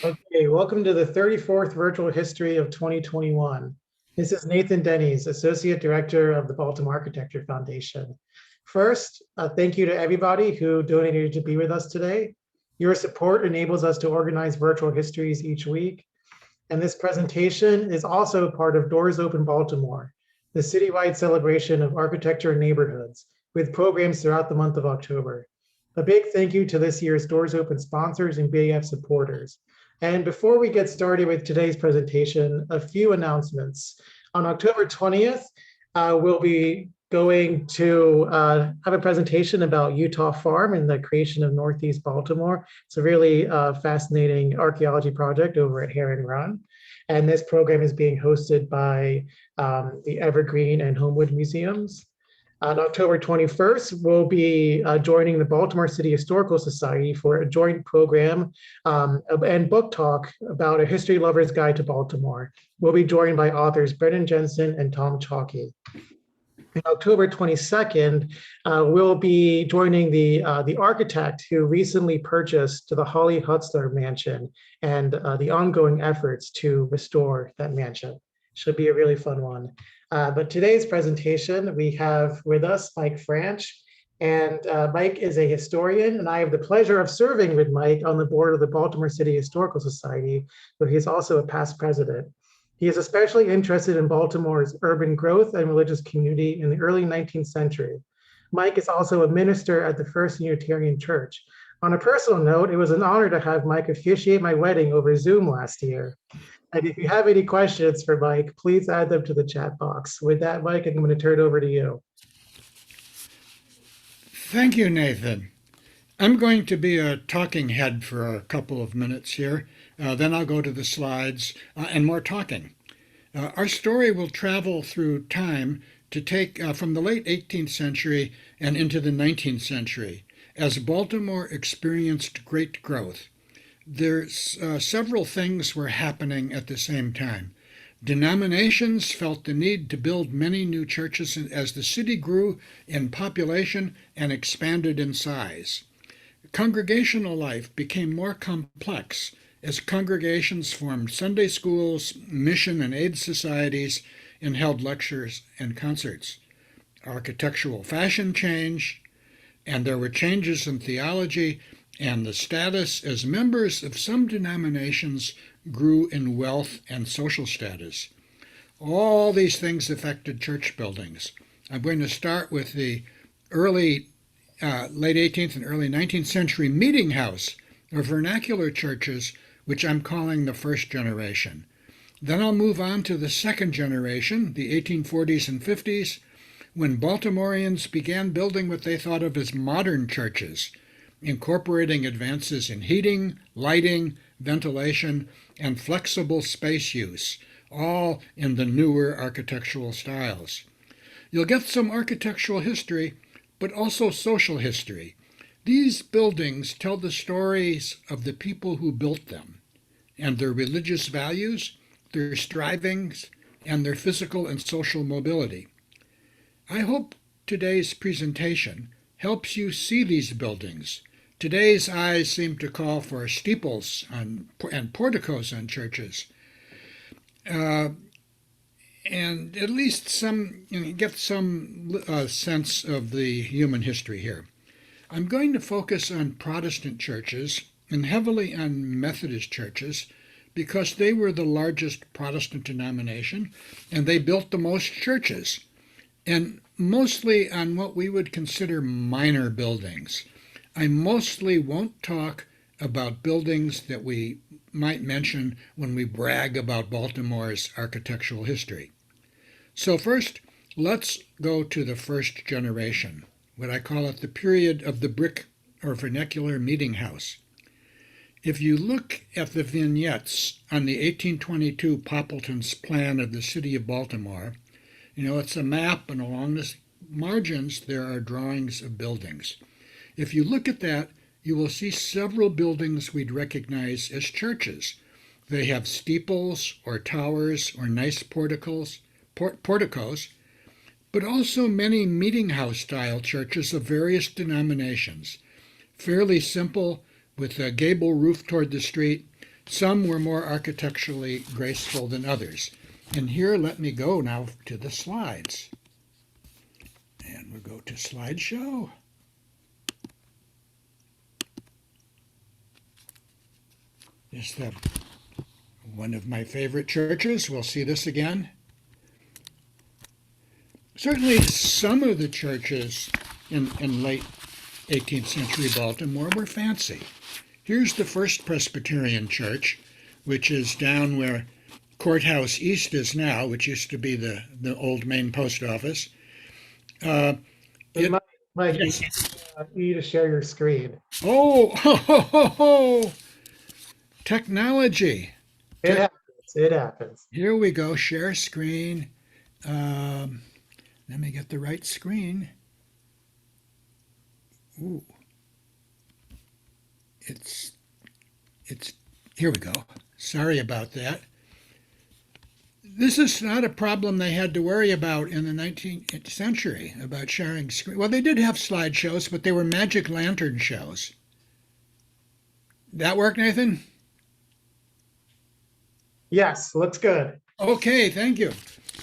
Okay, welcome to the 34th Virtual History of 2021. This is Nathan Denny's, Associate Director of the Baltimore Architecture Foundation. First, thank you to everybody who donated to be with us today. Your support enables us to organize virtual histories each week. And this presentation is also part of Doors Open Baltimore, the citywide celebration of architecture and neighborhoods, with programs throughout the month of October. A big thank you to this year's Doors Open sponsors and BAF supporters. And before we get started with today's presentation, a few announcements. On October 20th, we'll be going to have a presentation about Utah Farm and the creation of Northeast Baltimore. It's a really fascinating archaeology project over at Heron Run. And this program is being hosted by the Evergreen and Homewood Museums. On October 21st, we'll be joining the Baltimore City Historical Society for a joint program and book talk about a history lover's guide to Baltimore. We'll be joined by authors Brennan Jensen and Tom Chalky. On October 22nd, we'll be joining the architect who recently purchased the Holly Hutzler mansion and the ongoing efforts to restore that mansion. Should be a really fun one. But today's presentation, we have with us Mike Franch, and Mike is a historian, and I have the pleasure of serving with Mike on the board of the Baltimore City Historical Society, where he's also a past president. He is especially interested in Baltimore's urban growth and religious community in the early 19th century. Mike is also a minister at the First Unitarian Church. On a personal note, it was an honor to have Mike officiate my wedding over Zoom last year. And if you have any questions for Mike, please add them to the chat box. With that, Mike, I'm going to turn it over to you. Thank you, Nathan. I'm going to be a talking head for a couple of minutes here. Then I'll go to the slides and more talking. Our story will travel through time to take from the late 18th century and into the 19th century as Baltimore experienced great growth. There's several things were happening at the same time. Denominations felt the need to build many new churches as the city grew in population and expanded in size. Congregational life became more complex as congregations formed Sunday schools, mission and aid societies, and held lectures and concerts. Architectural fashion changed, and there were changes in theology, and the status as members of some denominations grew in wealth and social status. All these things affected church buildings. I'm going to start with the late 18th and early 19th century Meetinghouse, or vernacular churches, which I'm calling the first generation. Then I'll move on to the second generation, the 1840s and 50s, when Baltimoreans began building what they thought of as modern churches, incorporating advances in heating, lighting, ventilation, and flexible space use, all in the newer architectural styles. You'll get some architectural history, but also social history. These buildings tell the stories of the people who built them, and their religious values, their strivings, and their physical and social mobility. I hope today's presentation helps you see these buildings. Today's eyes seem to call for steeples and porticos on churches, and at least get some sense of the human history here. I'm going to focus on Protestant churches and heavily on Methodist churches because they were the largest Protestant denomination and they built the most churches, and mostly on what we would consider minor buildings. I mostly won't talk about buildings that we might mention when we brag about Baltimore's architectural history. So first, let's go to the first generation, what I call it the period of the brick or vernacular Meetinghouse. If you look at the vignettes on the 1822 Poppleton's plan of the city of Baltimore, it's a map, and along the margins there are drawings of buildings. If you look at that, you will see several buildings we'd recognize as churches. They have steeples or towers or nice porticos, but also many meeting-house-style churches of various denominations, fairly simple with a gable roof toward the street, Some were more architecturally graceful than others. And here, let me go now to the slides. And we'll go to slideshow. This is one of my favorite churches. We'll see this again. Certainly some of the churches in late 18th century Baltimore were fancy. Here's the First Presbyterian Church, which is down where Courthouse East is now, which used to be the old main post office. Mike, Yes. you need to share your screen. Oh, technology. It happens. It happens. Here we go. Share screen. Let me get the right screen. Ooh. It's here we go. Sorry about that. This is not a problem they had to worry about in the 19th century about sharing screen. Well, they did have slideshows, but they were magic lantern shows. That work, Nathan? Yes, looks good. Okay, thank you.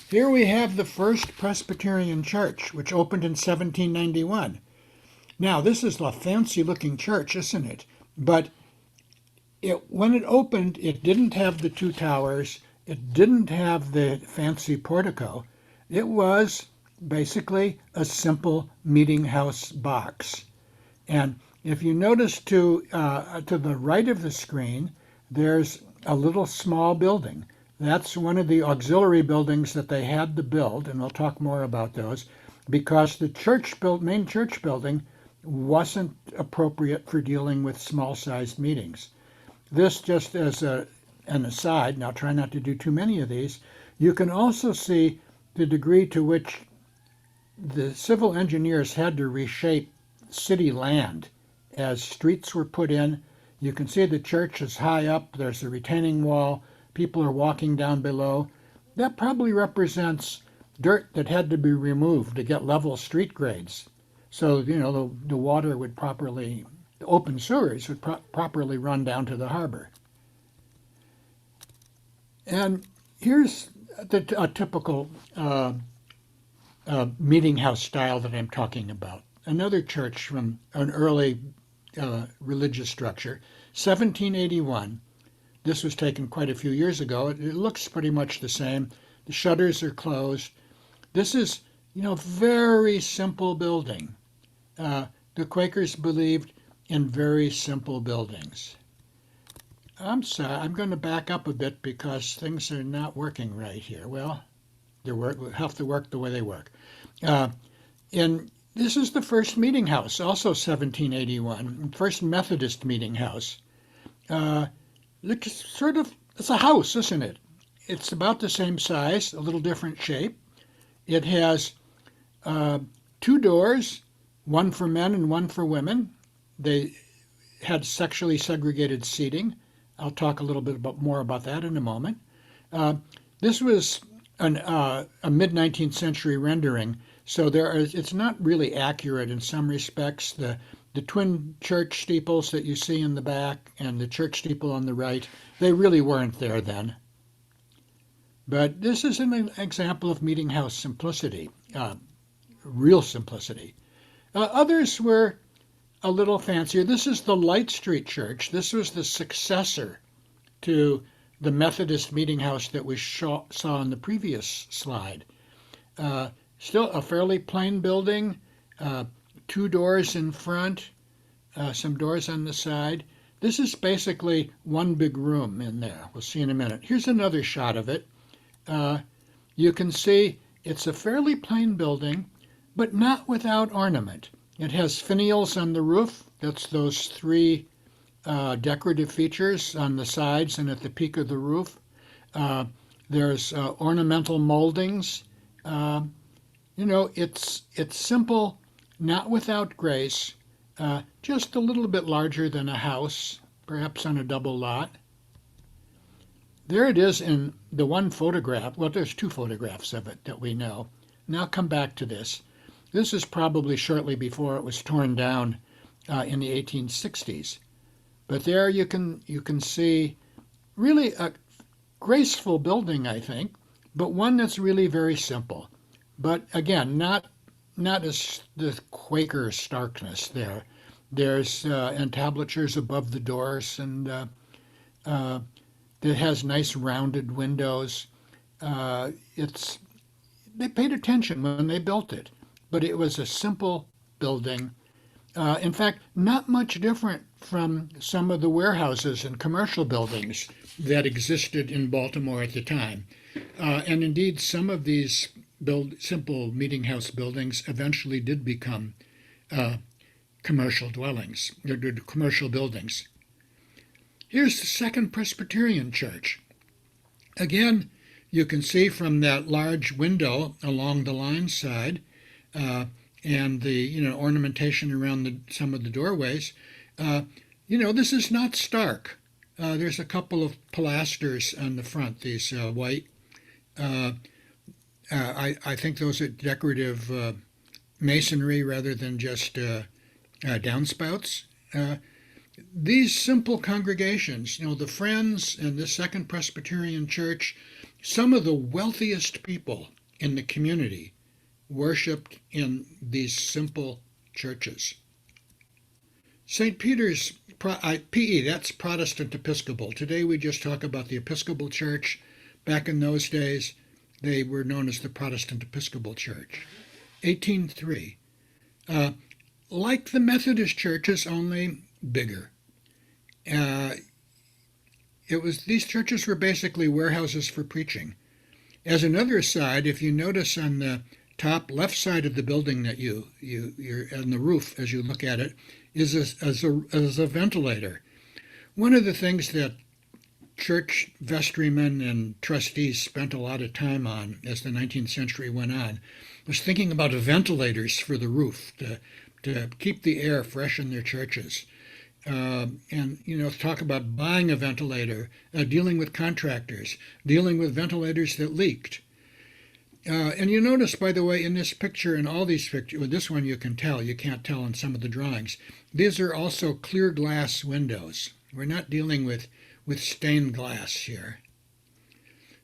Here we have the First Presbyterian Church, which opened in 1791. Now, this is a fancy-looking church, isn't it? But when it opened, it didn't have the two towers. It didn't have the fancy portico. It was basically a simple meeting house box. And if you notice to the right of the screen, there's a little small building. That's one of the auxiliary buildings that they had to build, and we'll talk more about those, because the main church building wasn't appropriate for dealing with small-sized meetings. This, just as an aside, now try not to do too many of these, you can also see the degree to which the civil engineers had to reshape city land as streets were put in. You can see the church is high up, there's a retaining wall, people are walking down below. That probably represents dirt that had to be removed to get level street grades. So, the water would the open sewers would properly run down to the harbor. And here's a typical meeting house style that I'm talking about. Another church from an early religious structure, 1781. This was taken quite a few years ago. It looks pretty much the same. The shutters are closed. This is, very simple building. The Quakers believed in very simple buildings. I'm sorry, I'm going to back up a bit because things are not working right here. Well, they have to work the way they work. And this is the first meeting house, also 1781, first Methodist meeting house. It's a house, isn't it? It's about the same size, a little different shape. It has two doors, one for men and one for women. They had sexually segregated seating. I'll talk a little bit more about that in a moment. This was a mid-19th century rendering, so it's not really accurate in some respects. The twin church steeples that you see in the back and the church steeple on the right, they really weren't there then. But this is an example of meeting house simplicity, real simplicity. Others were a little fancier. This is the Light Street Church. This was the successor to the Methodist meeting house that we saw on the previous slide. Still a fairly plain building, two doors in front, some doors on the side. This is basically one big room in there. We'll see in a minute. Here's another shot of it. You can see it's a fairly plain building, but not without ornament. It has finials on the roof. That's those three decorative features on the sides and at the peak of the roof. There's ornamental moldings. It's simple, not without grace, just a little bit larger than a house, perhaps on a double lot. There it is in the one photograph. Well, there's two photographs of it that we know. Now come back to this. This is probably shortly before it was torn down in the 1860s. But there you can see really a graceful building, I think, but one that's really very simple. But again, not as the Quaker starkness there. There's entablatures above the doors, and it has nice rounded windows. It's They paid attention when they built it, but it was a simple building. In fact, not much different from some of the warehouses and commercial buildings that existed in Baltimore at the time. And indeed, some of these simple meeting house buildings eventually did become commercial dwellings, commercial buildings. Here's the Second Presbyterian Church. Again, you can see from that large window along the line side and the ornamentation around some of the doorways. This is not stark. There's a couple of pilasters on the front, these white. I think those are decorative masonry rather than just downspouts. These simple congregations, the Friends and the Second Presbyterian Church, some of the wealthiest people in the community worshipped in these simple churches. St. Peter's P.E., that's Protestant Episcopal. Today we just talk about the Episcopal Church. Back in those days, they were known as the Protestant Episcopal Church. 1803. Like the Methodist churches, only bigger. These churches were basically warehouses for preaching. As another aside, if you notice on the top left side of the building that you're on the roof as you look at it is a ventilator. One of the things that church vestrymen and trustees spent a lot of time on as the 19th century went on was thinking about ventilators for the roof to keep the air fresh in their churches. Talk about buying a ventilator, dealing with contractors, dealing with ventilators that leaked. And you notice, by the way, in this picture and all these pictures, well, this one you can tell, you can't tell in some of the drawings. These are also clear glass windows. We're not dealing with stained glass here.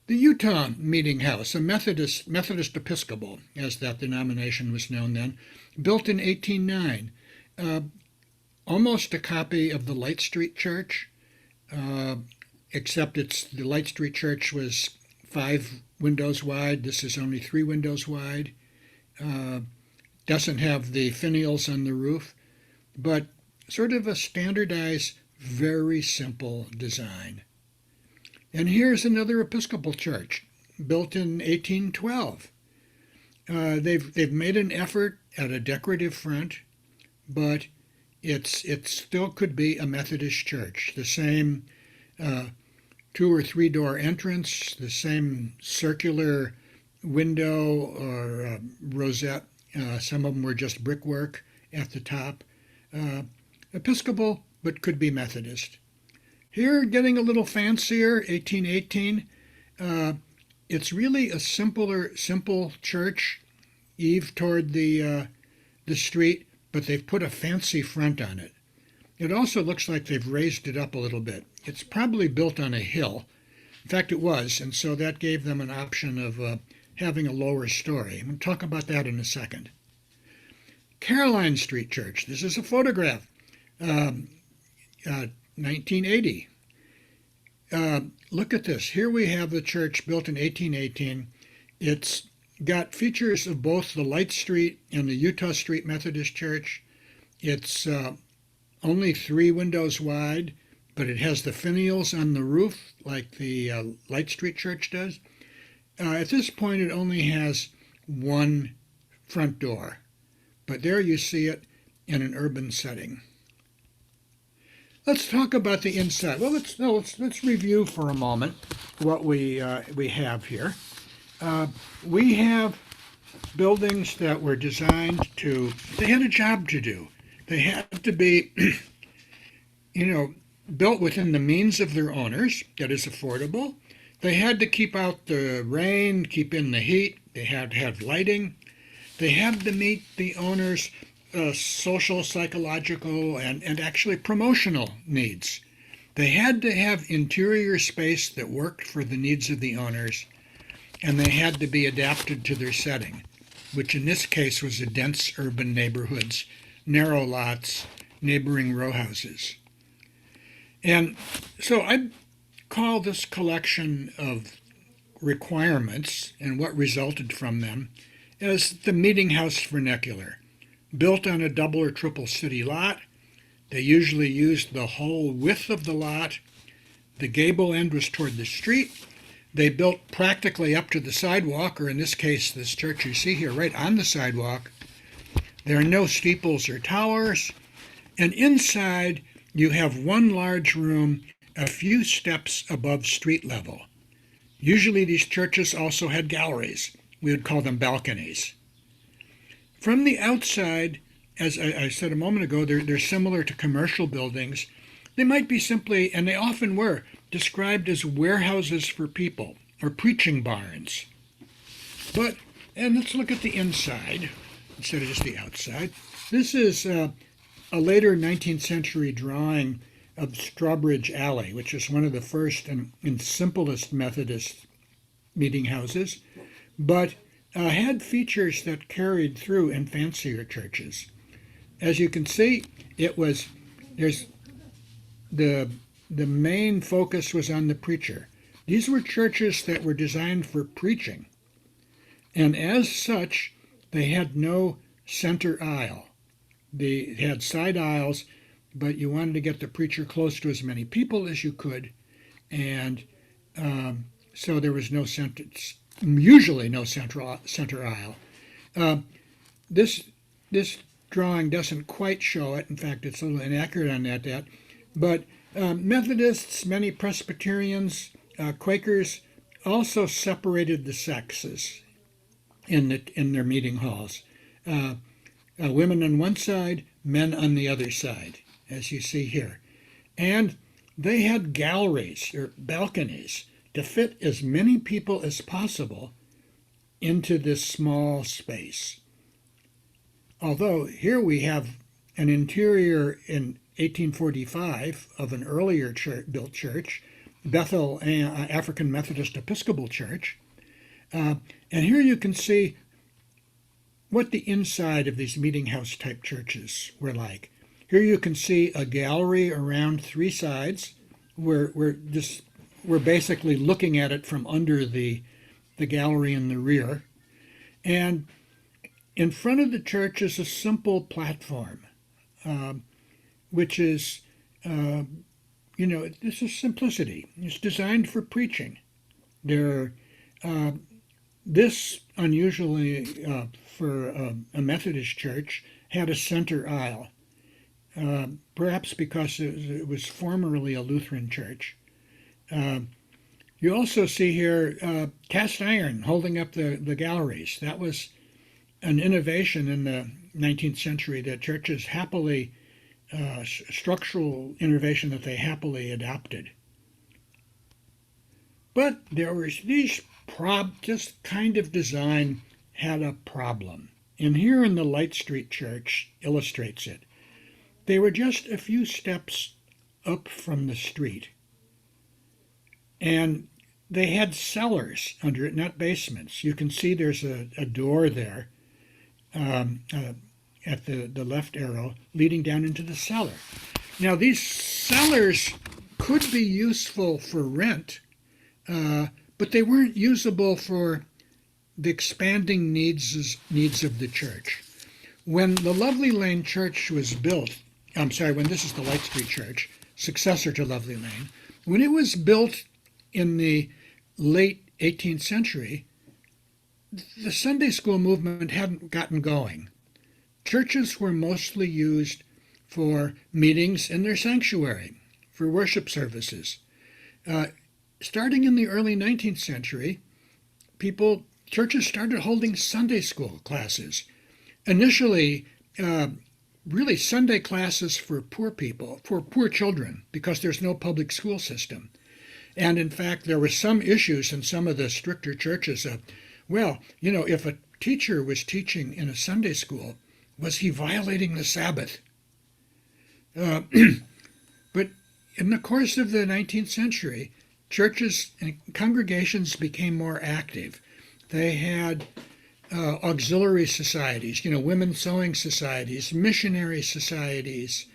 The Utah Meetinghouse, a Methodist Episcopal, as that denomination was known then, built in 1809. Almost a copy of the Light Street Church, except the Light Street Church was 5 windows wide. This is only 3 windows wide. Doesn't have the finials on the roof, but sort of a standardized, very simple design. And here's another Episcopal church, built in 1812. They've made an effort at a decorative front, but it still could be a Methodist church. The same 2 or 3 door entrance, the same circular window or rosette. Some of them were just brickwork at the top. Episcopal, but could be Methodist. Here, getting a little fancier, 1818. It's really a simple church, eave toward the street, but they've put a fancy front on it. It also looks like they've raised it up a little bit. It's probably built on a hill. In fact, it was, and so that gave them an option of having a lower story. I'm going to talk about that in a second. Caroline Street Church. This is a photograph. 1980. Look at this. Here we have the church built in 1818. It's got features of both the Light Street and the Utah Street Methodist Church. It's only 3 windows wide, but it has the finials on the roof like the Light Street Church does. At this point, it only has 1 front door, but there you see it in an urban setting. Let's talk about the inside. Well, let's review for a moment what we have here. We have buildings that were designed they had a job to do. They had to be, built within the means of their owners, that is affordable. They had to keep out the rain, keep in the heat. They had to have lighting. They had to meet the owners' social, psychological, and actually promotional needs. They had to have interior space that worked for the needs of the owners, and they had to be adapted to their setting, which in this case was the dense urban neighborhoods, narrow lots, neighboring row houses. And so I call this collection of requirements and what resulted from them as the Meetinghouse Vernacular. Built on a double or triple city lot, they usually used the whole width of the lot. The gable end was toward the street. They built practically up to the sidewalk, or in this case, this church you see here, right on the sidewalk. There are no steeples or towers. And inside, you have one large room a few steps above street level. Usually these churches also had galleries. We would call them balconies. From the outside, as I said a moment ago, they're similar to commercial buildings. They might be simply, and they often were, described as warehouses for people or preaching barns. And let's look at the inside instead of just the outside. This is a later 19th century drawing of Strawbridge Alley, which is one of the first and simplest Methodist meeting houses, but had features that carried through in fancier churches. As you can see, there's the main focus was on the preacher. These were churches that were designed for preaching, and as such, they had no center aisle. They had side aisles, but you wanted to get the preacher close to as many people as you could, and so there was usually no center aisle. This drawing doesn't quite show it. In fact, it's a little inaccurate on that. But Methodists, many Presbyterians, Quakers also separated the sexes in their meeting halls. Women on one side, men on the other side, as you see here. And they had galleries or balconies to fit as many people as possible into this small space. Although here we have an interior in 1845 of an earlier built church, Bethel African Methodist Episcopal Church. And here you can see what the inside of these meeting house type churches were like. Here you can see a gallery around three sides. We're basically looking at it from under the gallery in the rear. And in front of the church is a simple platform, which is, this is simplicity. It's designed for preaching. This, unusually for a Methodist church, had a center aisle, perhaps because it was formerly a Lutheran church. You also see here cast iron holding up the galleries. That was an innovation in the 19th century that churches happily, structural innovation that they happily adopted. But there was this just kind of design had a problem. And here in the Light Street Church illustrates it. They were just a few steps up from the street. And they had cellars under it, not basements. You can see there's a door there at the left arrow leading down into the cellar. Now, these cellars could be useful for rent, but they weren't usable for the expanding needs of the church. When the Lovely Lane Church was built, when this is the Light Street Church, successor to Lovely Lane, when it was built in the late 18th century, the Sunday school movement hadn't gotten going. Churches were mostly used for meetings in their sanctuary, for worship services. Starting in the early 19th century, churches started holding Sunday school classes. Initially, really Sunday classes for poor people, for poor children, because there's no public school system. And in fact, there were some issues in some of the stricter churches of, if a teacher was teaching in a Sunday school, was he violating the Sabbath? But in the course of the 19th century, churches and congregations became more active. They had auxiliary societies, women sewing societies, missionary societies,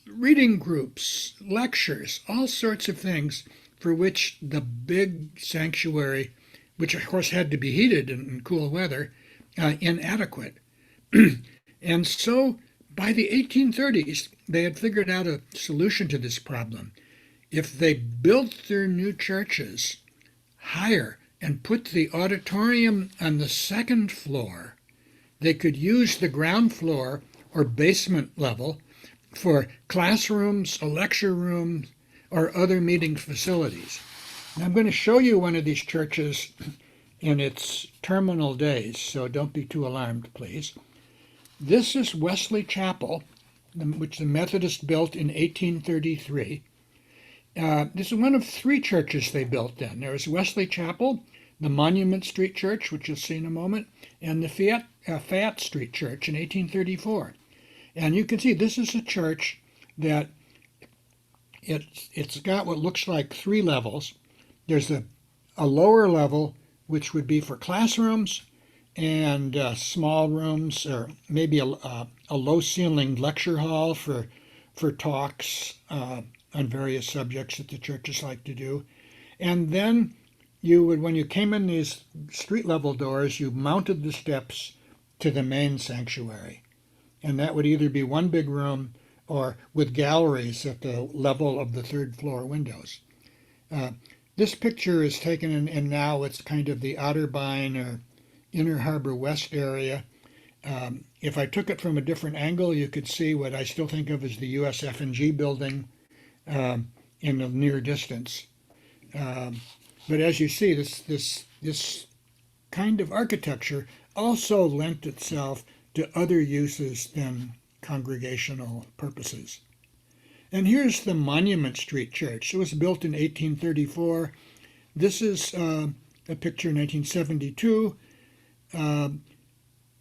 reading groups, lectures, all sorts of things for which the big sanctuary, which of course had to be heated in cool weather, inadequate. And so by the 1830s, they had figured out a solution to this problem. If they built their new churches higher and put the auditorium on the second floor, they could use the ground floor or basement level for classrooms, a lecture room, or other meeting facilities. And I'm going to show you one of these churches in its terminal days, so don't be too alarmed, please. This is Wesley Chapel, which the Methodist built in 1833. This is one of three churches they built then. There was Wesley Chapel, the Monument Street Church, which you'll see in a moment, and the Fayette Street Church in 1834. And you can see this is a church that it's got what looks like three levels. There's a lower level, which would be for classrooms and small rooms, or maybe a low-ceilinged lecture hall for talks on various subjects that the churches like to do. And then you would, when you came in these street-level doors, you mounted the steps to the main sanctuary. And that would either be one big room or with galleries at the level of the third floor windows. This picture is taken and now it's kind of the Otterbein or Inner Harbor West area. If I took it from a different angle, you could see what I still think of as the USF&G building in the near distance. But as you see, this kind of architecture also lent itself to other uses than congregational purposes. And here's the Monument Street Church. It was built in 1834. This is a picture in 1972.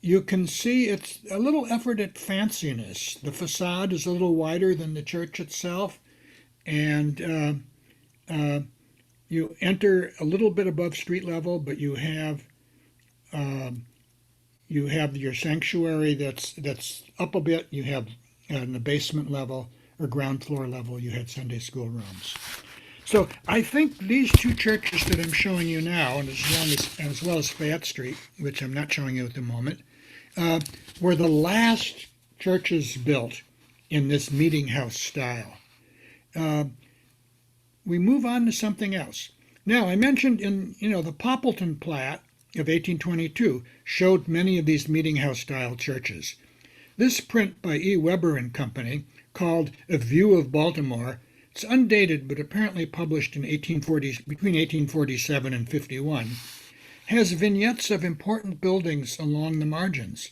You can see it's a little effort at fanciness. The facade is a little wider than the church itself, and you enter a little bit above street level, but you have your sanctuary that's up a bit. You have in the basement level or ground floor level, you had Sunday school rooms. So I think these two churches that I'm showing you now, and as well as Fayette Street, which I'm not showing you at the moment, were the last churches built in this Meetinghouse style. We move on to something else. Now, I mentioned the Poppleton Plat of 1822 showed many of these Meetinghouse-style churches. This print by E. Weber and Company, called A View of Baltimore, it's undated but apparently published in between 1847 and 51, has vignettes of important buildings along the margins.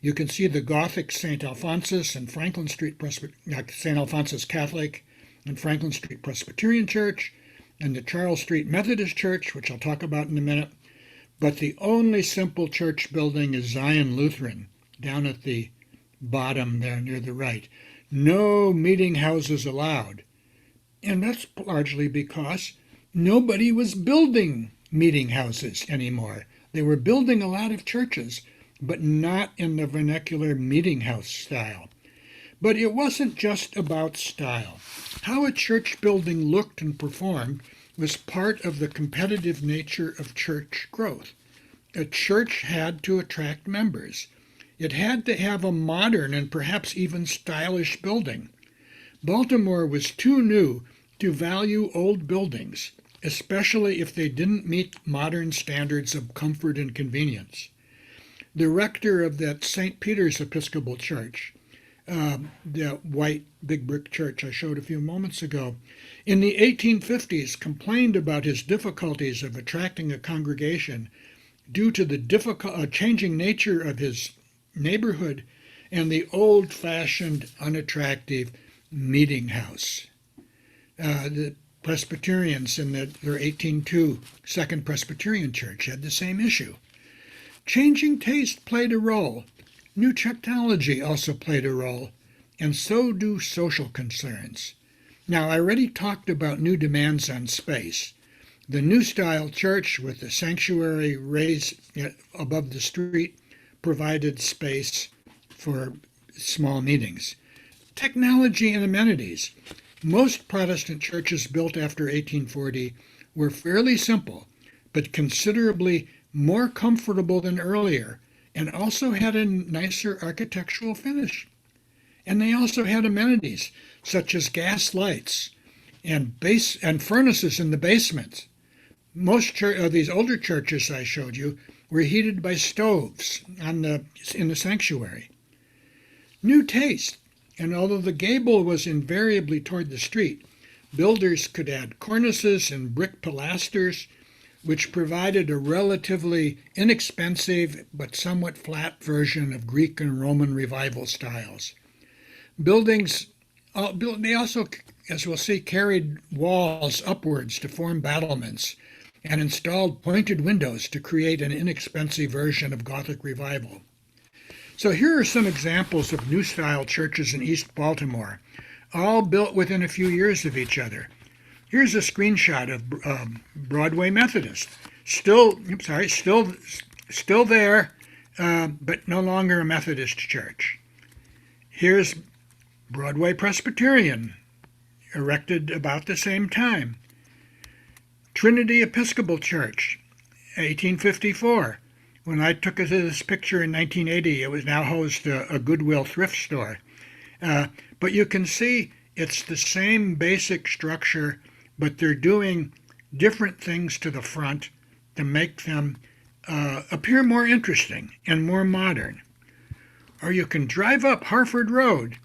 You can see the Gothic St. Alphonsus and Franklin Street St. Alphonsus Catholic and Franklin Street Presbyterian Church, and the Charles Street Methodist Church, which I'll talk about in a minute. But the only simple church building is Zion Lutheran, down at the bottom there near the right. No meeting houses allowed. And that's largely because nobody was building meeting houses anymore. They were building a lot of churches, but not in the vernacular meeting house style. But it wasn't just about style. How a church building looked and performed was part of the competitive nature of church growth. A church had to attract members. It had to have a modern and perhaps even stylish building. Baltimore was too new to value old buildings, especially if they didn't meet modern standards of comfort and convenience. The rector of that St. Peter's Episcopal Church, the white big brick church I showed a few moments ago, in the 1850s complained about his difficulties of attracting a congregation due to the changing nature of his neighborhood and the old-fashioned, unattractive meeting house. The Presbyterians in their 1802 Second Presbyterian Church had the same issue. Changing taste played a role. New technology also played a role. and so do social concerns. Now, I already talked about new demands on space. The New Style church with the sanctuary raised above the street provided space for small meetings. Technology and amenities. Most Protestant churches built after 1840 were fairly simple, but considerably more comfortable than earlier, and also had a nicer architectural finish. And they also had amenities such as gas lights and furnaces in the basement. Most of these older churches I showed you were heated by stoves in the sanctuary. New taste, and although the gable was invariably toward the street, builders could add cornices and brick pilasters, which provided a relatively inexpensive but somewhat flat version of Greek and Roman revival styles. Buildings, they also, as we'll see, carried walls upwards to form battlements and installed pointed windows to create an inexpensive version of Gothic revival. So here are some examples of New Style churches in East Baltimore, all built within a few years of each other. Here's a screenshot of Broadway Methodist, still there, but no longer a Methodist church. Here's Broadway Presbyterian, erected about the same time. Trinity Episcopal Church, 1854. When I took this picture in 1980, it was now housed a Goodwill thrift store. But you can see it's the same basic structure, but they're doing different things to the front to make them appear more interesting and more modern. Or you can drive up Harford Road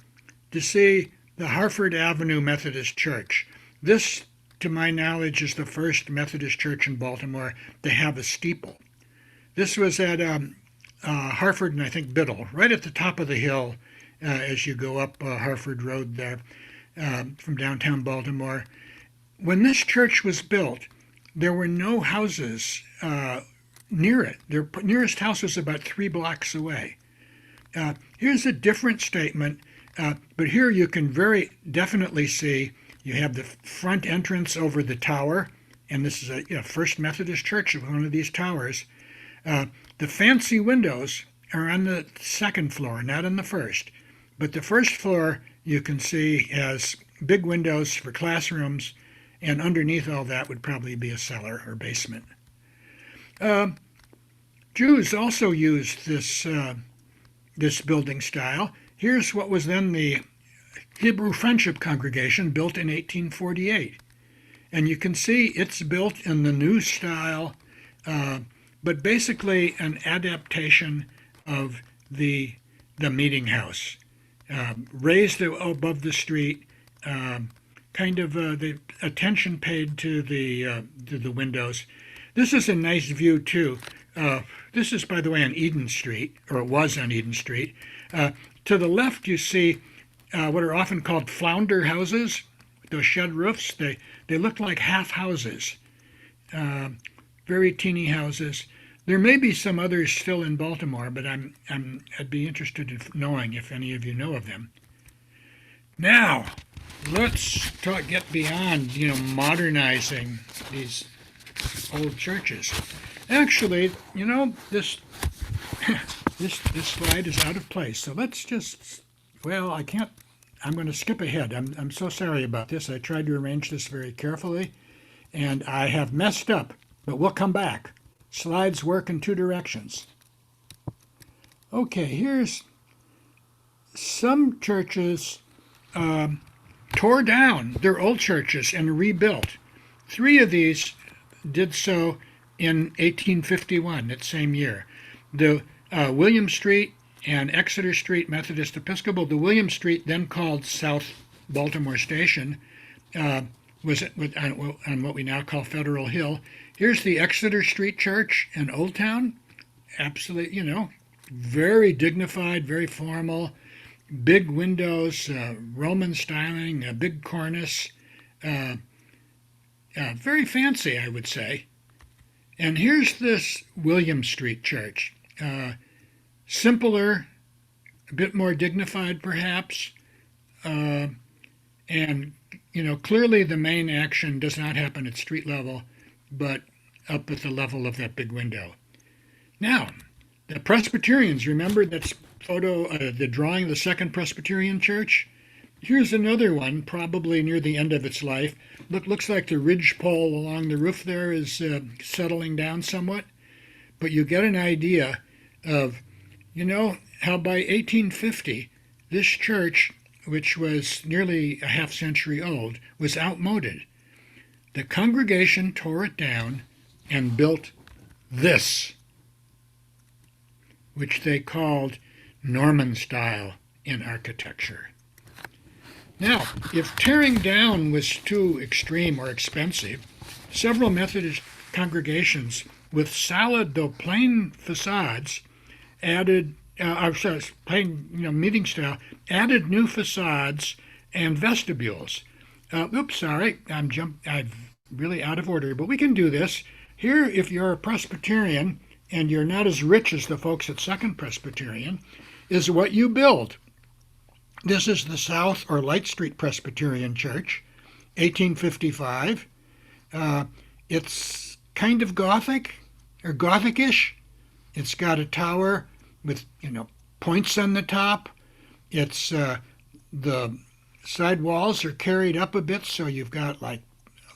to see the Harford Avenue Methodist Church. This, to my knowledge, is the first Methodist church in Baltimore to have a steeple. This was at Harford and I think Bethel, right at the top of the hill as you go up Harford Road there from downtown Baltimore. When this church was built, there were no houses near it. Their nearest house was about 3 blocks away. Here's a different statement, but here you can very definitely see you have the front entrance over the tower, and this is a First Methodist church of one of these towers. The fancy windows are on the second floor, not on the first. But the first floor you can see has big windows for classrooms, and underneath all that would probably be a cellar or basement. Jews also used this building style. Here's what was then the Hebrew Friendship Congregation, built in 1848. And you can see it's built in the new style, but basically an adaptation of the Meetinghouse, raised above the street, kind of the attention paid to the windows. This is a nice view too. This is, by the way, on Eden Street, or it was on Eden Street. To the left, you see what are often called flounder houses, those shed roofs. They look like half houses, very teeny houses. There may be some others still in Baltimore, but I'd be interested in knowing if any of you know of them. Now, let's get beyond, modernizing these old churches. Actually, this slide is out of place, so let's just, I can't. I'm going to skip ahead. I'm so sorry about this. I tried to arrange this very carefully, and I have messed up, but we'll come back. Slides work in 2 directions. Okay, here's some churches tore down their old churches and rebuilt. 3 of these did so in 1851, that same year. The William Street and Exeter Street Methodist Episcopal. The William Street, then called South Baltimore Station, was on what we now call Federal Hill. Here's the Exeter Street Church in Old Town. Absolutely, very dignified, very formal, big windows, Roman styling, a big cornice, very fancy, I would say. And here's this William Street Church. Simpler, a bit more dignified perhaps, and clearly the main action does not happen at street level, but up at the level of that big window. Now, the Presbyterians, remember that photo, the drawing of the Second Presbyterian Church? Here's another one, probably near the end of its life. Looks like the ridgepole along the roof there is settling down somewhat, but you get an idea of, how by 1850, this church, which was nearly a half century old, was outmoded. The congregation tore it down and built this, which they called Norman style in architecture. Now, if tearing down was too extreme or expensive, several Methodist congregations with solid though plain facades added, plain meeting style, added new facades and vestibules. I'm really out of order, but we can do this. Here, if you're a Presbyterian and you're not as rich as the folks at Second Presbyterian, is what you build. This is the South or Light Street Presbyterian Church, 1855. It's kind of Gothic or Gothic-ish. It's got a tower with points on the top. It's the side walls are carried up a bit, so you've got like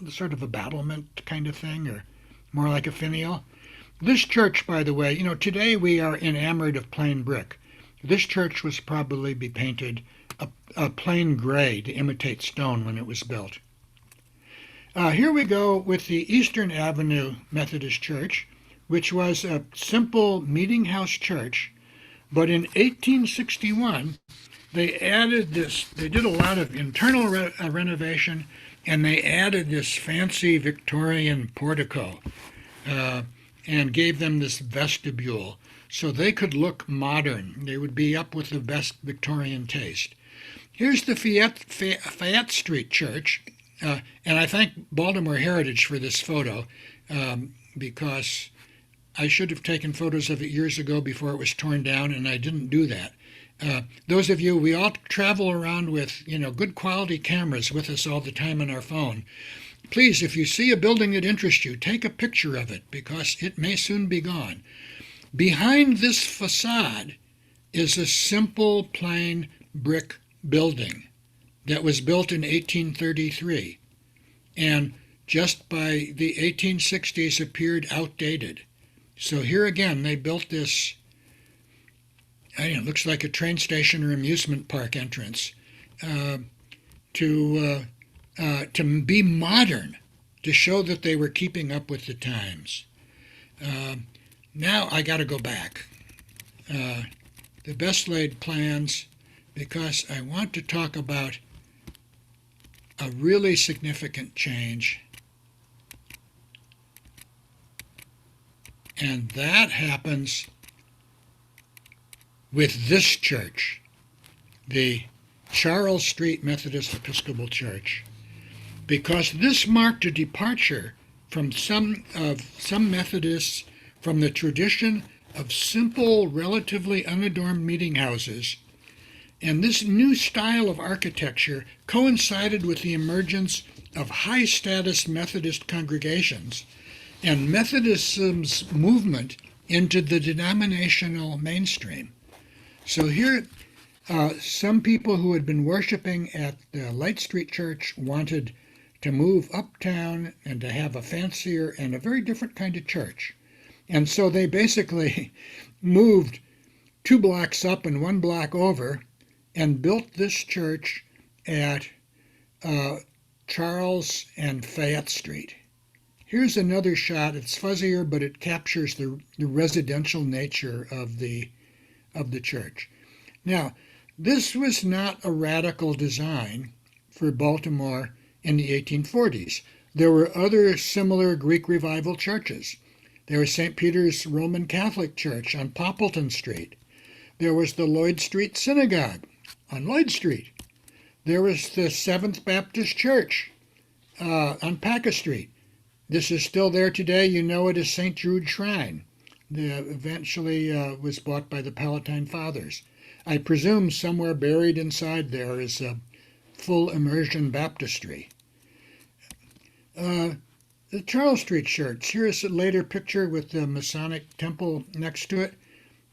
sort of a battlement kind of thing, or more like a finial. This church, by the way, today we are enamored of plain brick. This church was probably be painted a plain gray to imitate stone when it was built. Here we go with the Eastern Avenue Methodist Church, which was a simple meeting house church, but in 1861 they added this. They did a lot of internal renovation, and they added this fancy Victorian portico and gave them this vestibule so they could look modern. They would be up with the best Victorian taste. Here's the Fayette Street Church, and I thank Baltimore Heritage for this photo because I should have taken photos of it years ago before it was torn down, and I didn't do that. Those of you, we all travel around with, good quality cameras with us all the time on our phone. Please, if you see a building that interests you, take a picture of it because it may soon be gone. Behind this facade is a simple, plain brick building that was built in 1833 and just by the 1860s appeared outdated. So here again, they built this, it looks like a train station or amusement park entrance to be modern, to show that they were keeping up with the times. Now I got to go back. The best laid plans, because I want to talk about a really significant change. And that happens with this church, the Charles Street Methodist Episcopal Church, because this marked a departure from some Methodists from the tradition of simple, relatively unadorned meeting houses. And this new style of architecture coincided with the emergence of high-status Methodist congregations and Methodism's movement into the denominational mainstream. So here, some people who had been worshiping at the Light Street Church wanted to move uptown and to have a fancier and a very different kind of church. And so they basically moved 2 blocks up and 1 block over and built this church at Charles and Fayette Street. Here's another shot. It's fuzzier, but it captures the residential nature of the church. Now, this was not a radical design for Baltimore in the 1840s. There were other similar Greek Revival churches. There was St. Peter's Roman Catholic Church on Poppleton Street. There was the Lloyd Street Synagogue on Lloyd Street. There was the Seventh Baptist Church on Paca Street. This is still there today. You know it as St. Jude Shrine. Eventually was bought by the Palatine Fathers. I presume somewhere buried inside there is full immersion baptistry. The Charles Street Church, here is a later picture with the Masonic temple next to it.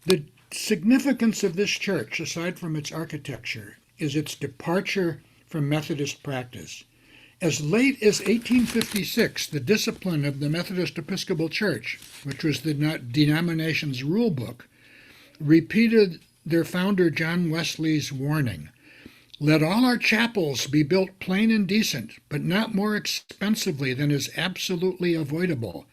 The significance of this church, aside from its architecture, is its departure from Methodist practice. As late as 1856, the discipline of the Methodist Episcopal Church, which was the denomination's rule book, repeated their founder John Wesley's warning: "Let all our chapels be built plain and decent, but not more expensively than is absolutely avoidable.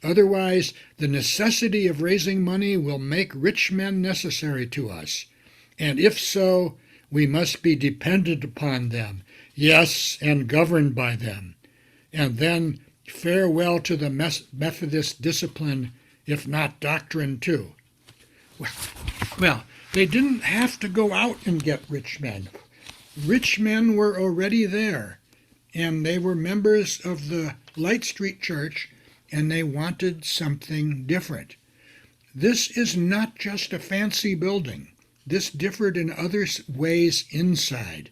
Otherwise, the necessity of raising money will make rich men necessary to us, and if so, we must be dependent upon them, yes, and governed by them. And then farewell to the Methodist discipline, if not doctrine too." Well, they didn't have to go out and get rich men. Rich men were already there, and they were members of the Light Street Church, and they wanted something different. This is not just a fancy building. This differed in other ways inside.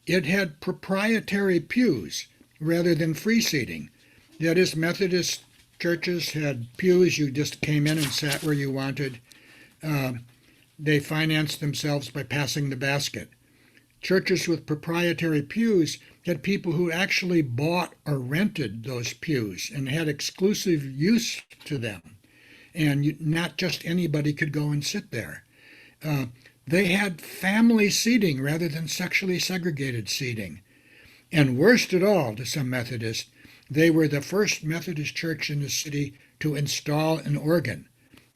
It had proprietary pews rather than free seating. That is, Methodist churches had pews. You just came in and sat where you wanted. They financed themselves by passing the basket. Churches with proprietary pews had people who actually bought or rented those pews and had exclusive use to them. And not just anybody could go and sit there. They had family seating rather than sexually segregated seating. And worst of all, to some Methodists, they were the first Methodist church in the city to install an organ.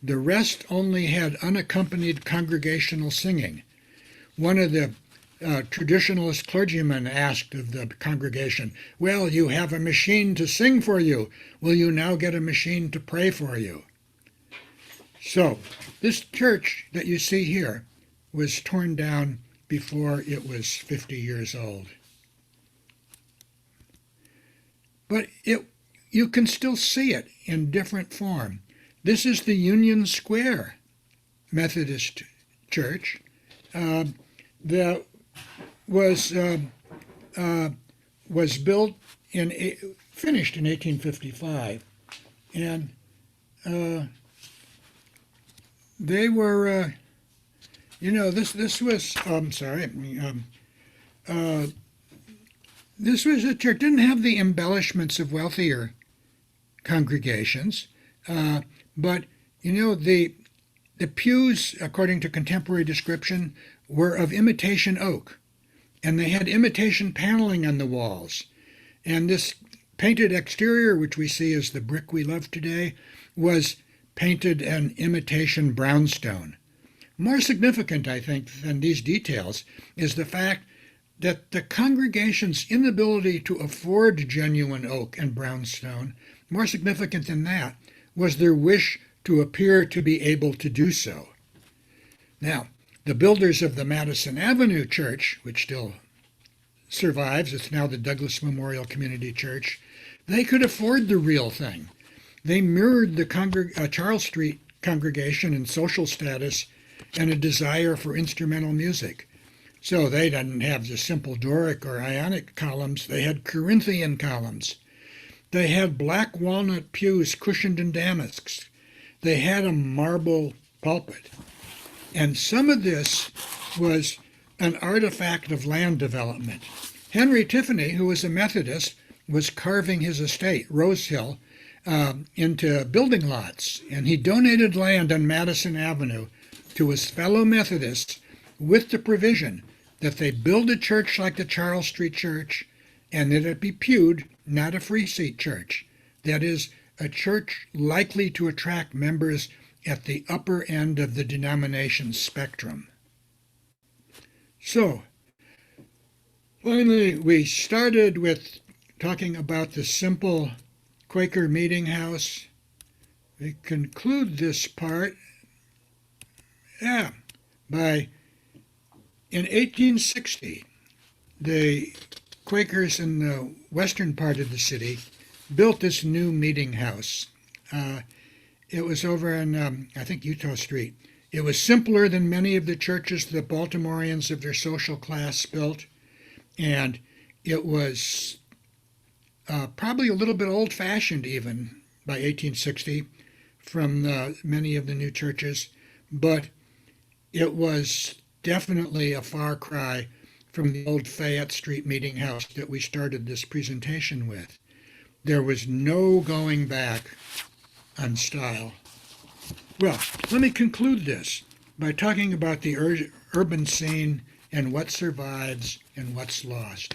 The rest only had unaccompanied congregational singing. One of the traditionalist clergymen asked of the congregation, "Well, you have a machine to sing for you. Will you now get a machine to pray for you?" So, this church that you see here was torn down before it was 50 years old. But you can still see it in different form. This is the Union Square Methodist Church that was built finished in 1855, and they were, this was this was a church. Didn't have the embellishments of wealthier congregations, but the pews, according to contemporary description, were of imitation oak, and they had imitation paneling on the walls. And this painted exterior, which we see as the brick we love today, was painted an imitation brownstone. More significant, I think, than these details is the fact that the congregation's inability to afford genuine oak and brownstone, more significant than that, was their wish to appear to be able to do so. Now, the builders of the Madison Avenue Church, which still survives, it's now the Douglas Memorial Community Church, they could afford the real thing. They mirrored the Charles Street congregation in social status and a desire for instrumental music. So they didn't have the simple Doric or Ionic columns, they had Corinthian columns. They had black walnut pews cushioned in damasks. They had a marble pulpit. And some of this was an artifact of land development. Henry Tiffany, who was a Methodist, was carving his estate, Rose Hill, into building lots. And he donated land on Madison Avenue to his fellow Methodists with the provision that they build a church like the Charles Street Church and that it be pewed, not a free seat church. That is, a church likely to attract members at the upper end of the denomination spectrum. So, finally, we started with talking about the simple Quaker Meetinghouse. We conclude this part, by, in 1860, the Quakers in the western part of the city built this new meeting house. It was over on, I think, Utah Street. It was simpler than many of the churches the Baltimoreans of their social class built. and it was probably a little bit old-fashioned even by 1860 from many of the new churches, but it was definitely a far cry from the old Fayette Street Meetinghouse that we started this presentation with. There was no going back on style. Well, let me conclude this by talking about the urban scene and what survives and what's lost.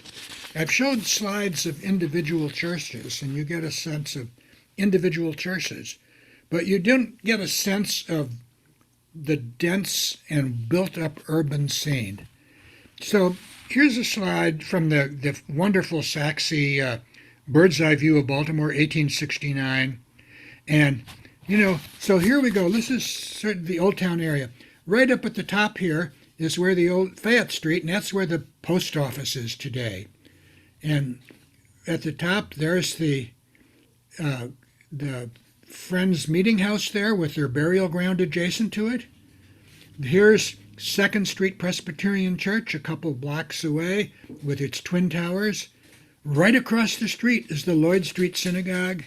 I've showed slides of individual churches, and you get a sense of individual churches, but you don't get a sense of the dense and built-up urban scene. So here's a slide from the wonderful Sachse bird's eye view of Baltimore, 1869. And, so here we go. This is sort of the Old Town area. Right up at the top here is where the old Fayette Street, and that's where the post office is today. And at the top, there's the Friends Meetinghouse there with their burial ground adjacent to it. Here's 2nd Street Presbyterian Church, a couple blocks away, with its twin towers. Right across the street is the Lloyd Street Synagogue.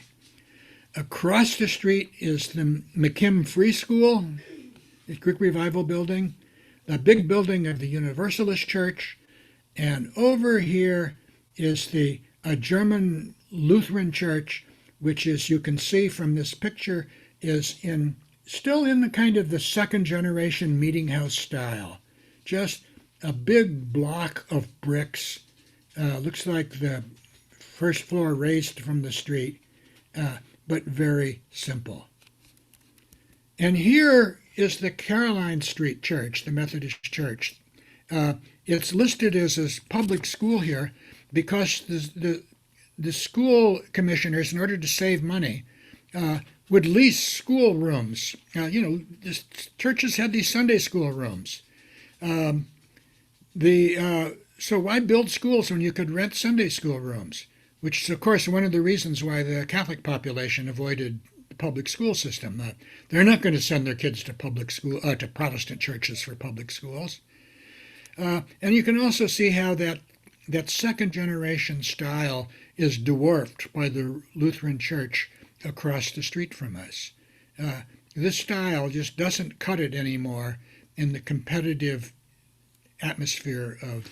Across the street is the McKim Free School, the Greek Revival building, the big building of the Universalist Church, and over here is a German Lutheran church, which, as you can see from this picture, is still in the kind of the second generation Meetinghouse style. Just a big block of bricks. Looks like the first floor raised from the street, but very simple. And here is the Caroline Street Church, the Methodist church. It's listed as a public school here because the school commissioners, in order to save money, would lease school rooms. The churches had these Sunday school rooms. So why build schools when you could rent Sunday school rooms? Which is, of course, one of the reasons why the Catholic population avoided the public school system. They're not going to send their kids to to Protestant churches for public schools. And you can also see how that second generation style is dwarfed by the Lutheran church across the street from us. This style just doesn't cut it anymore in the competitive atmosphere of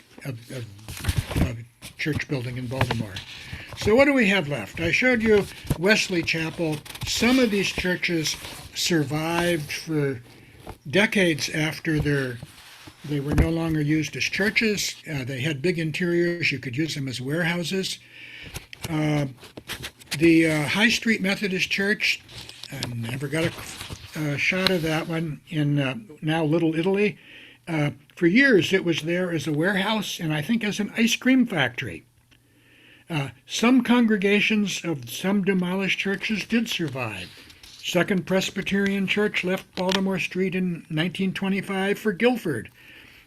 church building in Baltimore. So what do we have left? I showed you Wesley Chapel. Some of these churches survived for decades after they were no longer used as churches. They had big interiors. You could use them as warehouses. The High Street Methodist Church, I never got a shot of that one in now Little Italy. For years, it was there as a warehouse and I think as an ice cream factory. Some congregations of some demolished churches did survive. Second Presbyterian Church left Baltimore Street in 1925 for Guilford,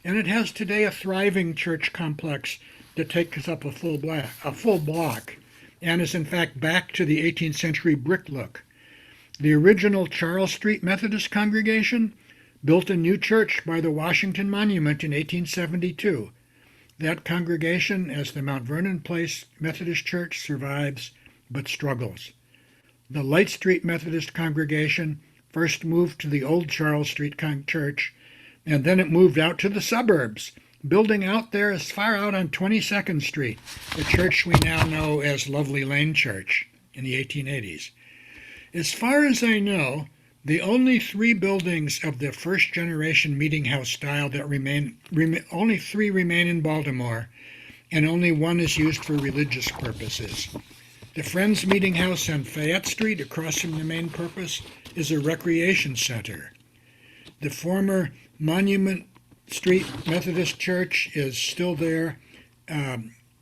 and it has today a thriving church complex that takes up a full block, and is in fact back to the 18th century brick look. The original Charles Street Methodist congregation built a new church by the Washington Monument in 1872. That congregation, as the Mount Vernon Place Methodist Church, survives but struggles. The Light Street Methodist congregation first moved to the old Charles Street Church, and then it moved out to the suburbs, building out there as far out on 22nd Street, the church we now know as Lovely Lane Church in the 1880s. As far as I know, the only three buildings of the first generation Meetinghouse style that only three remain in Baltimore, and only one is used for religious purposes. The Friends Meetinghouse on Fayette Street, across from the main purpose, is a recreation center. The former Monument Street Methodist Church is still there,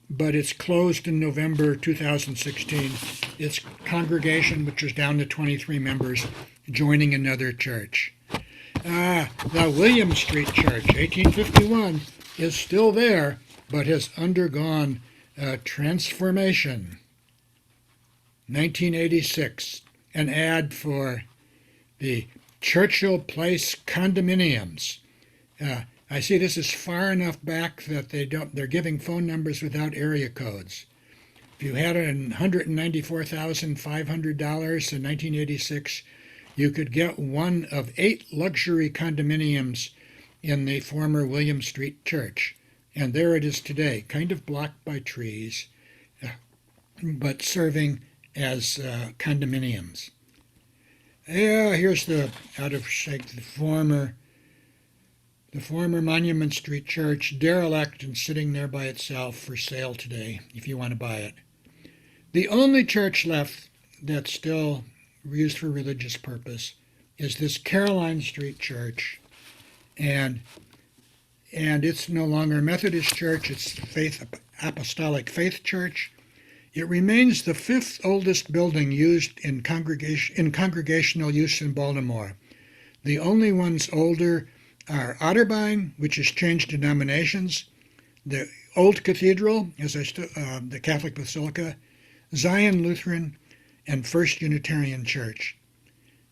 but it's closed in November 2016. Its congregation, which is down to 23 members, joining another church. The William Street Church, 1851, is still there, but has undergone a transformation. 1986, an ad for the Churchill Place condominiums. I see this is far enough back that they're giving phone numbers without area codes. If you had $194,500 in 1986, you could get one of 8 luxury condominiums in the former William Street Church. And there it is today, kind of blocked by trees, but serving as condominiums. Yeah, here's the out of shape, the former Monument Street Church, derelict and sitting there by itself for sale today, if you want to buy it. The only church left that's still used for religious purpose is this Caroline Street Church, and it's no longer a Methodist church, it's Apostolic Faith Church. It remains the 5th oldest building used in congregational use in Baltimore. The only ones older are Otterbein, which has changed denominations, the Old Cathedral, the Catholic Basilica, Zion Lutheran, and First Unitarian Church.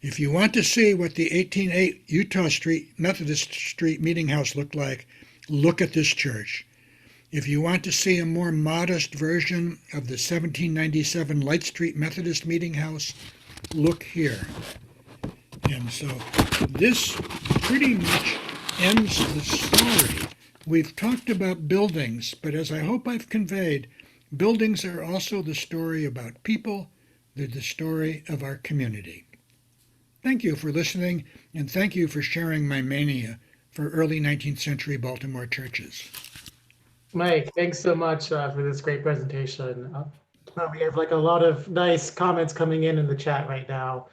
If you want to see what the 1808 Utah Street Methodist Street Meetinghouse looked like, look at this church. If you want to see a more modest version of the 1797 Light Street Methodist Meetinghouse, look here. And so this pretty much ends the story. We've talked about buildings, but as I hope I've conveyed, buildings are also the story about people. They're the story of our community. Thank you for listening, and thank you for sharing my mania for early 19th century Baltimore churches. Mike, thanks so much for this great presentation. We have like a lot of nice comments coming in the chat right now.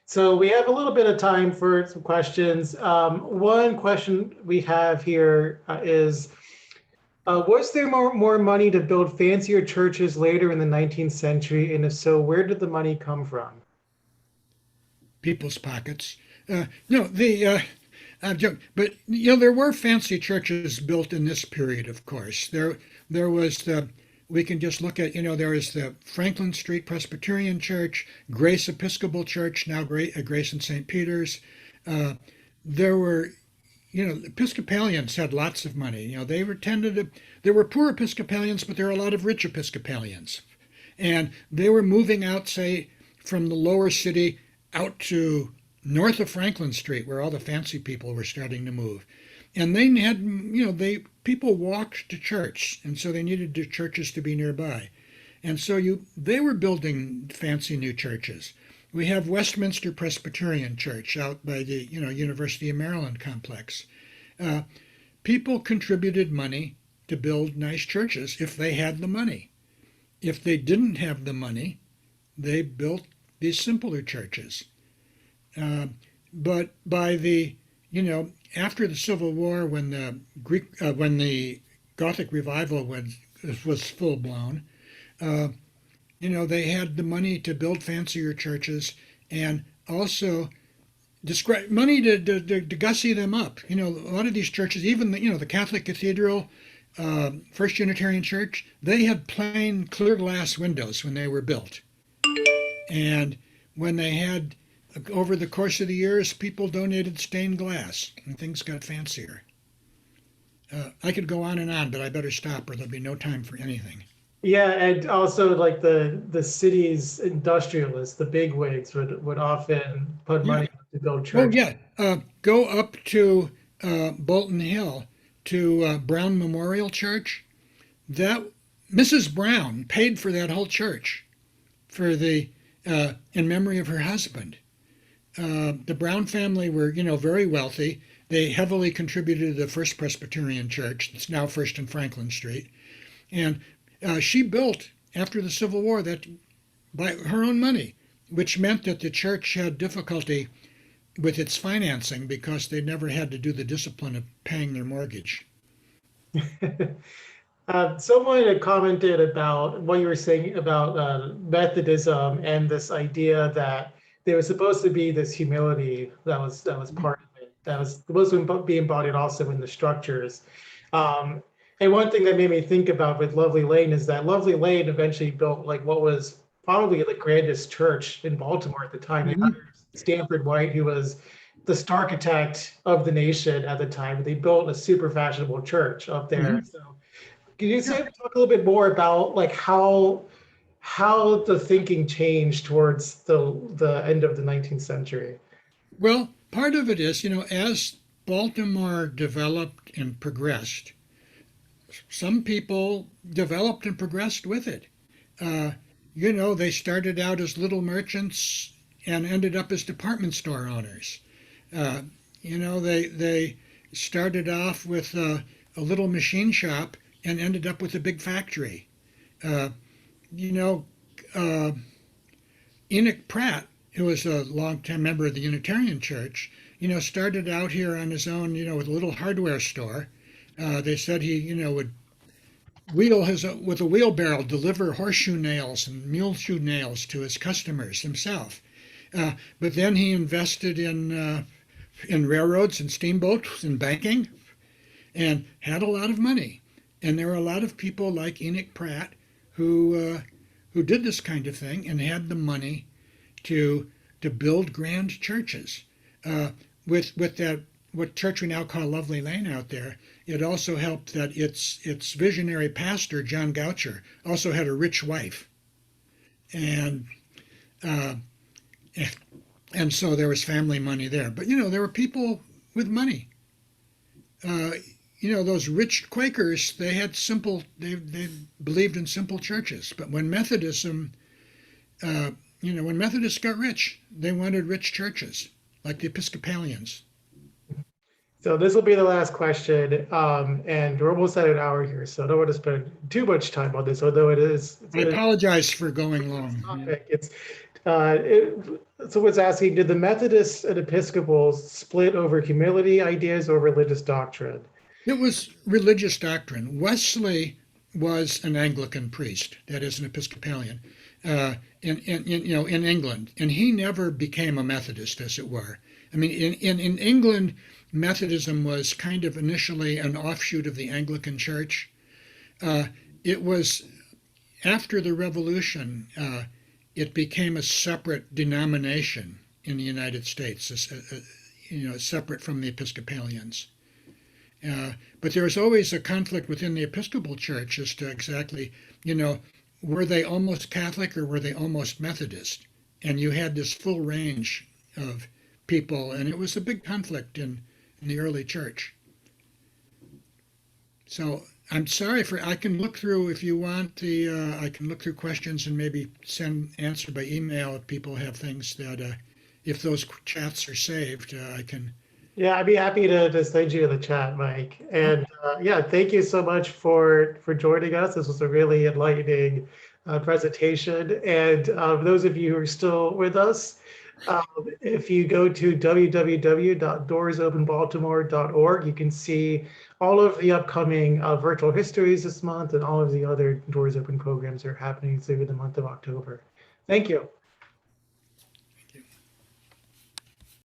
So we have a little bit of time for some questions. One question we have here is, was there more money to build fancier churches later in the 19th century? And if so, where did the money come from? People's pockets. I'm joking, but there were fancy churches built in this period. Of course, there was we can just look at there is the Franklin Street Presbyterian Church, Grace Episcopal Church, now Grace and St. Peter's. There were Episcopalians had lots of money. There were poor Episcopalians, but there were a lot of rich Episcopalians, and they were moving out, say, from the lower city out to north of Franklin Street, where all the fancy people were starting to move. And they had, people walked to church, and so they needed the churches to be nearby. And so they were building fancy new churches. We have Westminster Presbyterian Church out by the, University of Maryland complex. People contributed money to build nice churches if they had the money. If they didn't have the money, they built these simpler churches. But by the, after the Civil War, when the Gothic revival was full blown, they had the money to build fancier churches and also money to gussy them up. A lot of these churches, even the Catholic Cathedral, First Unitarian Church, they had plain clear glass windows when they were built, and when they had. Over the course of the years, people donated stained glass, and things got fancier. I could go on, but I better stop, or there'll be no time for anything. Yeah, and also like the city's industrialists, the bigwigs would often put money to build churches. Oh yeah, go up to Bolton Hill to Brown Memorial Church. That Mrs. Brown paid for that whole church, for the in memory of her husband. The Brown family were, very wealthy. They heavily contributed to the First Presbyterian Church, that's now First and Franklin Street. And she built, after the Civil War, that by her own money, which meant that the church had difficulty with its financing because they never had to do the discipline of paying their mortgage. Someone had commented about what you were saying about Methodism and this idea that there was supposed to be this humility that was part of it, that was supposed to be embodied also in the structures. And one thing that made me think about with Lovely Lane is that Lovely Lane eventually built like what was probably the grandest church in Baltimore at the time. Mm-hmm. Stanford White, who was the starchitect of the nation at the time. They built a super fashionable church up there. Mhm. So can you Yeah. talk a little bit more about like how the thinking changed towards the end of the 19th century? Well, part of it is, as Baltimore developed and progressed, some people developed and progressed with it. Uh, they started out as little merchants and ended up as department store owners. Uh, they started off with a little machine shop and ended up with a big factory. Uh, you know, uh, Enoch Pratt, who was a longtime member of the Unitarian Church, started out here on his own, with a little hardware store. They said he, would wheel his with a wheelbarrow deliver horseshoe nails and mule shoe nails to his customers himself. But then he invested in railroads and steamboats and banking, and had a lot of money. And there were a lot of people like Enoch Pratt who did this kind of thing and had the money to build grand churches. With that what church we now call Lovely Lane out there, it also helped that its visionary pastor John Goucher also had a rich wife, and uh, and so there was family money there. But there were people with money. Uh, those rich Quakers, they had simple. They believed in simple churches. But when Methodism, when Methodists got rich, they wanted rich churches like the Episcopalians. So this will be the last question, and we're almost at an hour here, so I don't want to spend too much time on this, although I apologize for going long. topic. Someone's asking, did the Methodists and Episcopals split over humility ideas or religious doctrine? It was religious doctrine. Wesley was an Anglican priest, that is, an Episcopalian, in England, and he never became a Methodist, as it were. I mean, in England, Methodism was kind of initially an offshoot of the Anglican Church. It was after the Revolution, it became a separate denomination in the United States, separate from the Episcopalians. But there was always a conflict within the Episcopal Church as to exactly, were they almost Catholic or were they almost Methodist? And you had this full range of people, and it was a big conflict in the early church. So I'm sorry I can look through, if you want, I can look through questions and maybe answer by email if people have things that, if those chats are saved, I can. Yeah, I'd be happy to send you the chat, Mike. And yeah, thank you so much for joining us. This was a really enlightening presentation. And those of you who are still with us, if you go to www.doorsopenbaltimore.org, you can see all of the upcoming virtual histories this month and all of the other Doors Open programs that are happening through the month of October. Thank you.